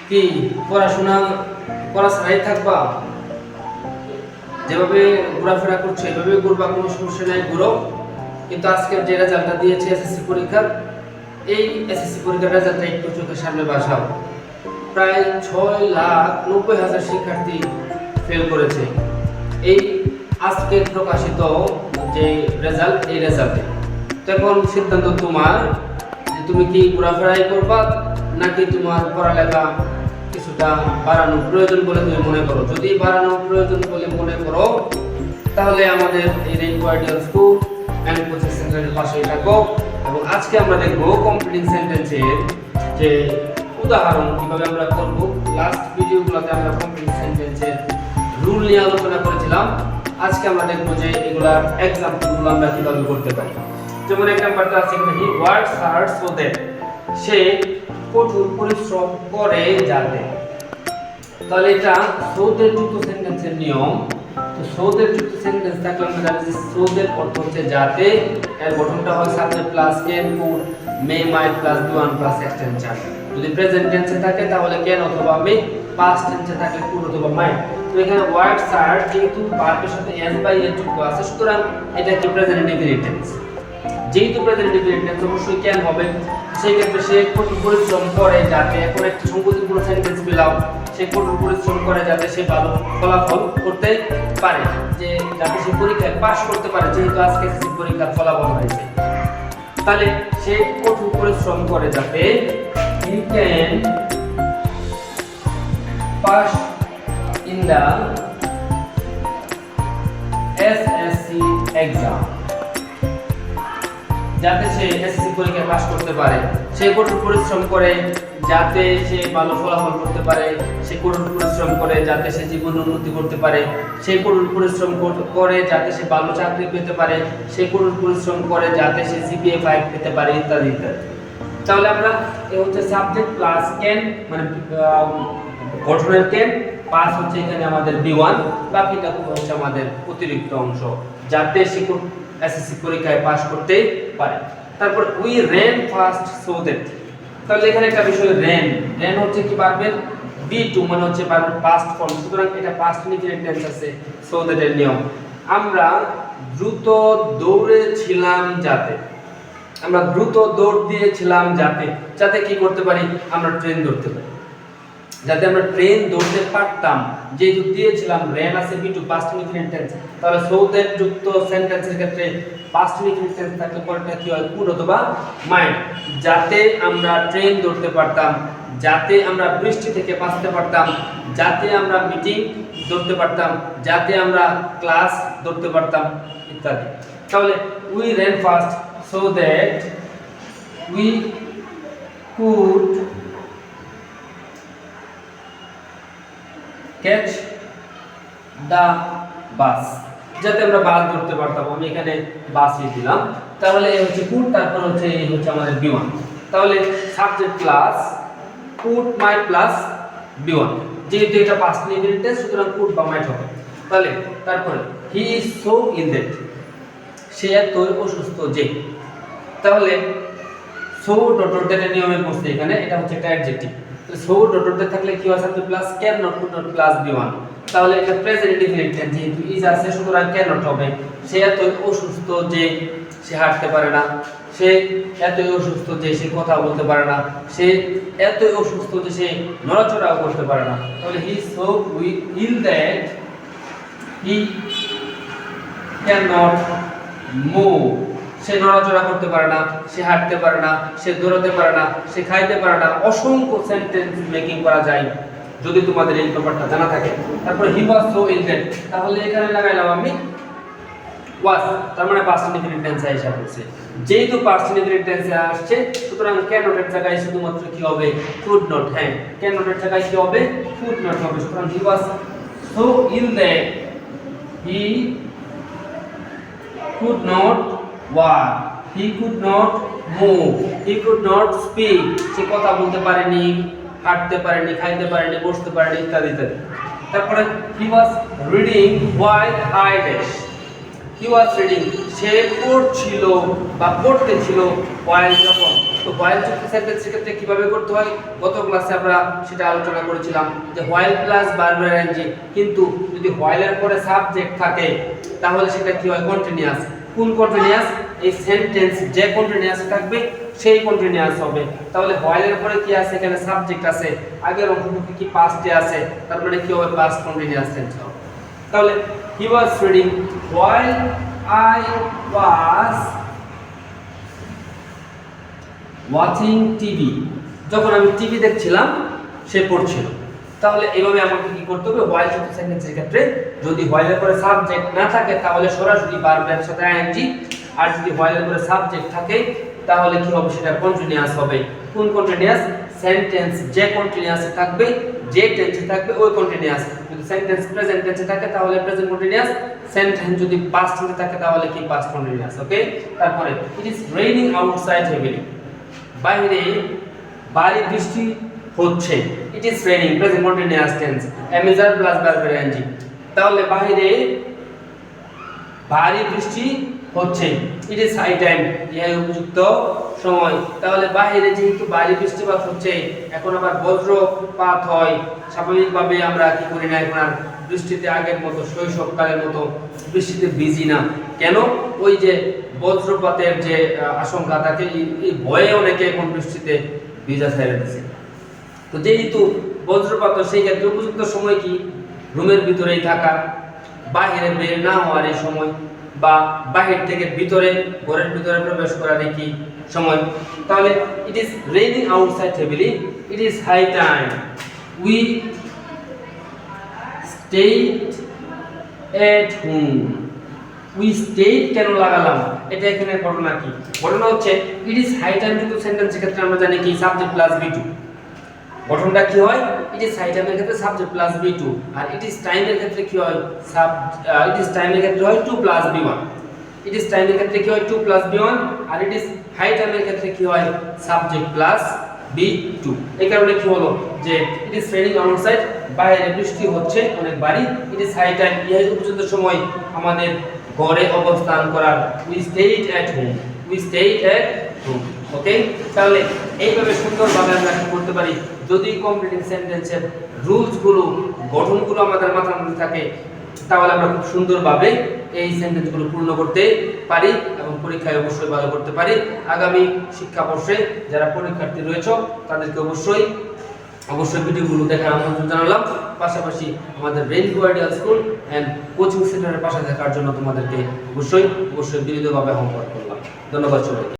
কি পড়াশোনা করা ছাড়াই থাকবা? যেভাবে ঘোরাফেরা করছো এভাবে ঘুরবা, কোনো সমস্যা নাই, ঘুরো। কিন্তু আজকের যে রেজাল্টটা দিয়েছে এসএসসি পরীক্ষার, এই এসএসসি পরীক্ষার রেজাল্টটা একটু চোখের সামনে বাসাও। প্রায় 6,90,000 শিক্ষার্থী ফেল করেছে এই আজকে প্রকাশিত যে রেজাল্ট, এই রেজাল্টে। তো এখন সিদ্ধান্ত তোমার, যে তুমি কি ঘোরাফেরাই করবা নাকি তোমার পড়ালেখা কিছুটা বাড়ানো প্রয়োজন বলে তুমি মনে করো। যদি বাড়ানো প্রয়োজন বলে মনে করো তাহলে আমাদের এই রেইনকোয়ার্ডিয়াল স্কুল অ্যান্ড কোচিং সেন্টারের পাশেই থাকো। এবং আজকে আমরা দেখব কমপ্লিটিং সেন্টেন্সের যে উদাহরণ কিভাবে আমরা করব। লাস্ট ভিডিওগুলোতে আমরা কমপ্লিটিং সেন্টেন্সের রুল নিয়ে আলোচনা করেছিলাম। আজকে আমরা দেখব যে এগুলার এক্সাম্পলগুলো আমরা কিভাবে করতে পারি। যেমন এক নাম্বারটা আছে এখানে, he works hard so that, সে কঠোর পরিশ্রম করে যাতে। তাহলে এটা সৌদের যুক্ত সেন্টেন্সের নিয়ম। তো সৌদের যুক্ত সেন্টেন্স থাকলে আমরা জানি যে সৌদের অর্থ হচ্ছে যাতে, এর গঠনটা হয় subject plus can could may might plus V one plus extension. যদি প্রেজেন্ট টেন্সে থাকে তাহলে ক্যান অথবা মে, পাস্ট টেন্সে থাকলে কুড অথবা মাইট। তো এখানে ওয়ার্কস আর যেহেতু ভার্বের সাথে এস বাই এর যুক্ত আছে, সুতরাং এটা কি প্রেজেন্ট ইনডিফিনিট টেন্স। যেহেতু প্রেজেন্ট ইনডিফিনিট টেন্স অবশ্যই ক্যান হবে। সেই ক্ষেত্রে সে কঠোর পরিশ্রম করে যাতে, এখন একটা সংগতিপূর্ণ সেন্টেন্স পেলাম, সে কঠোর পরিশ্রম করে যাতে সে ভালো ফলাফল করতে পারে, যে যাতে সে পরীক্ষায় পাশ করতে পারে। যেহেতু আজকে এসএসসি পরীক্ষার ফলাফল হয়েছে, তাহলে সে কঠোর পরিশ্রম করে যাতে he can pass in the SSC exam, যাতে সে এসএসসি পরীক্ষায় পাস করতে পারে। সে কঠোর পরিশ্রম করে যাতে সে ভালো ফলাফল করতে পারে। সে কঠোর পরিশ্রম করে যাতে সে জীবনে উন্নতি করতে পারে। সে কঠোর পরিশ্রম করে যাতে সে ভালো চাকরি পেতে পারে। সে কঠোর পরিশ্রম করে যাতে সে জিপিএ 5 পেতে পারে, ইত্যাদি ইত্যাদি। তাহলে আমরা এই হচ্ছে সাবজেক্ট প্লাস ক্যান, মানে গঠনের ক্যান, পাস হচ্ছে এখানে আমাদের বি1, বাকিটা হচ্ছে আমাদের অতিরিক্ত অংশ, যাতে সে এসএসসি পরীক্ষায় পাস করতে পারে। তারপর we ran fast so that. তাহলে এখানে একটা বিষয়, রেন হচ্ছে কি ভার্বের বি2, মানে হচ্ছে ভার্বের পাস্ট ফর্ম, সুতরাং এটা পাস্ট ইনডিফিনিট টেন্স আছে। সো দ্যাট এর নিয়ম, আমরা দ্রুত দৌড়েছিলাম যাতে, আমরা দ্রুত দৌড় দিয়েছিলাম যাতে, যাতে কি করতে পারি, আমরা ট্রেন ধরতে পারি, যাতে আমরা ট্রেন ধরতে পারতাম। যেহেতু দিয়েছিলাম, রেন আছে বি2 পাস্ট ইনডিফিনিট টেন্স, তাহলে সো দ্যাট যুক্ত সেন্টেন্সের ক্ষেত্রে পাস্ট ইনডিফিনিট টেন্স থাকলে পরেরটা কি হয়, কুড অথবা মাইট। যাতে আমরা ট্রেন ধরতে পারতাম, যাতে আমরা বৃষ্টি থেকে বাঁচতে পারতাম, যাতে আমরা মিটিং ধরতে পারতাম, যাতে আমরা ক্লাস ধরতে পারতাম, ইত্যাদি। তাহলে we ran fast so that we could catch the bus, যাতে আমরা বাস ধরতে পারতাম। আমি এখানে বাসই দিলাম। তাহলে এই হচ্ছে কুড, তারপর হচ্ছে এই হচ্ছে আমাদের বি1। তাহলে subject plus could might plus বি1, যেহেতু এটা পাস্ট ইনডিফিনিট টেন্স, সুতরাং কুড বা মাইট হবে। তাহলে তারপরে he is so ill that, সে এতই অসুস্থ যে। তাহলে সো ডট ডট এর নিয়মে পড়ছে এখানে, এটা হচ্ছে একটা অ্যাডজেক্টিভ। সো ডট ডট থাকলে কি হয়, subject plus can not, could not plus B one. তাহলে এটা প্রেজেন্ট ইনডিফিনিট টেন্স, যেহেতু ইজ আছে সুতরাং ক্যান নট হবে। সে এতই অসুস্থ যে সে হাঁটতে পারে না, সে এতই অসুস্থ যে সে কথা বলতে পারে না, সে এতই অসুস্থ যে সে নড়াচড়াও করতে পারে না। তাহলে he so ill that he can not move, সে নড়াচড়া করতে পারে না, সে হাঁটতে পারে না, সে দৌড়াতে পারে না, সে খাইতে পারে না। অসংখ্য সেন্টেন্স মেকিং করা যায় যদি তোমাদের এই ব্যাপারটা জানা থাকে। তারপর হি ওয়াজ সো ইল দ্যাট, তাহলে এখানে লাগাইলাম আমি ওয়াজ, তার মানে পাস্ট ইনডিফিনিট টেন্সে এসে পড়ছে। যেহেতু পাস্ট ইনডিফিনিট টেন্সে আসছে, সুতরাং ক্যান নট এর জায়গায় শুধুমাত্র কি হবে, কুড নট। হ্যাঁ, ক্যান নট এর জায়গায় কি হবে, কুড নট হবে। সুতরাং he was so ill that he could not walk, he could not move, he could not speak, সে কথা বলতে পারেনি, হাঁটতে পারেনি, খাইতে পারেনি, বসতে পারেনি, ইত্যাদি ইত্যাদি। তারপরে he was reading while I dash, he was reading, সে পড়ছিল বা পড়তেছিল while যখন, তো হোয়াইল যুক্ত সেন্টেন্সের ক্ষেত্রে কিভাবে করতে হয় গত ক্লাসে আমরা সেটা আলোচনা করেছিলাম যে হোয়াইল প্লাস ভার্বের আইএনজি, কিন্তু যদি হোয়াইলের পরে সাবজেক্ট থাকে তাহলে সেটা কি হয় কন্টিনিউয়াস। কোন কন্টিনিউয়াস? এই সেন্টেন্স যে কন্টিনিউয়াস থাকবে সেই কন্টিনিউয়াস হবে। তাহলে হোয়াইলের পরে কি আছে? এখানে সাবজেক্ট আছে, আগের অংশটুকু কি পাস্টে আছে, তার মানে কি হবে? পাস্ট কন্টিনিউয়াস টেন্স হবে। তাহলে he was reading while I was watching TV, যখন আমি টিভি দেখছিলাম সে পড়ছিল। তাহলে এইভাবে আমাকে কি করতে হবে? হোয়াইল যুক্ত সেন্টেন্সের ক্ষেত্রে যদি হোয়াইলের পরে সাবজেক্ট না থাকে তাহলে সরাসরি ভার্বের সাথে আইএনজি, আর যদি হোয়াইলের পরে সাবজেক্ট থাকে তাহলে কি হবে? সেটা কন্টিনিউয়াস হবে। কোন কন্টিনিউয়াস? সেন্টেন্স যে কন্টিনিউয়াসে থাকবে, যে টেন্সে থাকবে ওই কন্টিনিউয়াস। যদি সেন্টেন্স প্রেজেন্ট টেন্সে থাকে তাহলে প্রেজেন্ট কন্টিনিউয়াস, সেন্টেন্স যদি পাস্ট টেন্সে থাকে তাহলে কি? Past continuous. ওকে, তারপরে it is raining outside heavily, বাইরে ভারী বৃষ্টি হচ্ছে। It is raining present continuous tense, MSR plus ভার্বের আইএনজি। তাহলে বাইরে ভারী বৃষ্টি হচ্ছে, ইট ইজ হাই টাইম, ইহাই উপযুক্ত সময়। তাহলে বাইরে যেহেতু ভারী বৃষ্টিপাত হচ্ছে, এখন আবার বজ্রপাত হয়, স্বাভাবিকভাবে আমরা কি করি না, এখন আর বৃষ্টিতে আগের মতো শৈশবকালের মতো বৃষ্টিতে ভিজি না। কেন? ওই যে বজ্রপাতের যে আশঙ্কা থাকে, এই ভয়ে অনেকে এখন বৃষ্টিতে ভিজা ছেড়ে দিচ্ছে। তো যেহেতু বজ্রপাত, সেই ক্ষেত্রে উপযুক্ত সময় কি? রুমের ভিতরেই থাকা, বাইরে বের না হওয়ার এই সময়, বা বাহির থেকে ভিতরে ঘরের ভিতরে প্রবেশ করার কি সময়। তাহলে it is raining outside heavily, it is high time we stayed at home. We stayed কেন লাগালাম? এটা এখানে ঘটনা কি? ঘটনা হচ্ছে ইট ইজ হাই টাইম যুক্ত সেন্টেন্সের ক্ষেত্রে আমরা জানি কি? Subject plus V two. গঠনটা কি হয়? ইট ইজ হাই টাইমের ক্ষেত্রে সাবজেক্ট প্লাস বি2, আর ইট ইজ টাইমের ক্ষেত্রে কি হয়? ইট ইজ টাইমের ক্ষেত্রে হয় 2 প্লাস বি1। ইট ইজ টাইমের ক্ষেত্রে কি হয়? 2 প্লাস বি1, আর ইট ইজ হাই টাইমের ক্ষেত্রে কি হয়? Subject plus V two. এই কারণে কি হলো যে ইট ইজ রেইনিং আউটসাইড, বাইরে বৃষ্টি হচ্ছে অনেক ভারী, ইট ইজ হাই টাইম, ইহাই উপযুক্ত সময় আমাদের ঘরে অবস্থান করার। We stayed at home, we stayed at home. Okay, তাহলে এইভাবে সুন্দরভাবে আমরা কি করতে পারি? যদি কমপ্লিটিং সেন্টেন্সের রুলস গুলো, গঠনগুলো আমাদের মাথার মধ্যে থাকে, তাহলে আমরা খুব সুন্দরভাবে এই সেন্টেন্সগুলো পূর্ণ করতে পারি এবং পরীক্ষায় অবশ্যই ভালো করতে পারি। আগামী শিক্ষাবর্ষে যারা পরীক্ষার্থী রয়েছে তাদেরকে অবশ্যই ভিডিওগুলো দেখার আমন্ত্রণ জানালাম। পাশাপাশি আমাদের Rainbow Ideal School and coaching সেন্টারের পাশে থাকার জন্য তোমাদেরকে অবশ্যই বিনীতভাবে আহ্বান করলাম। ধন্যবাদ সবাইকে।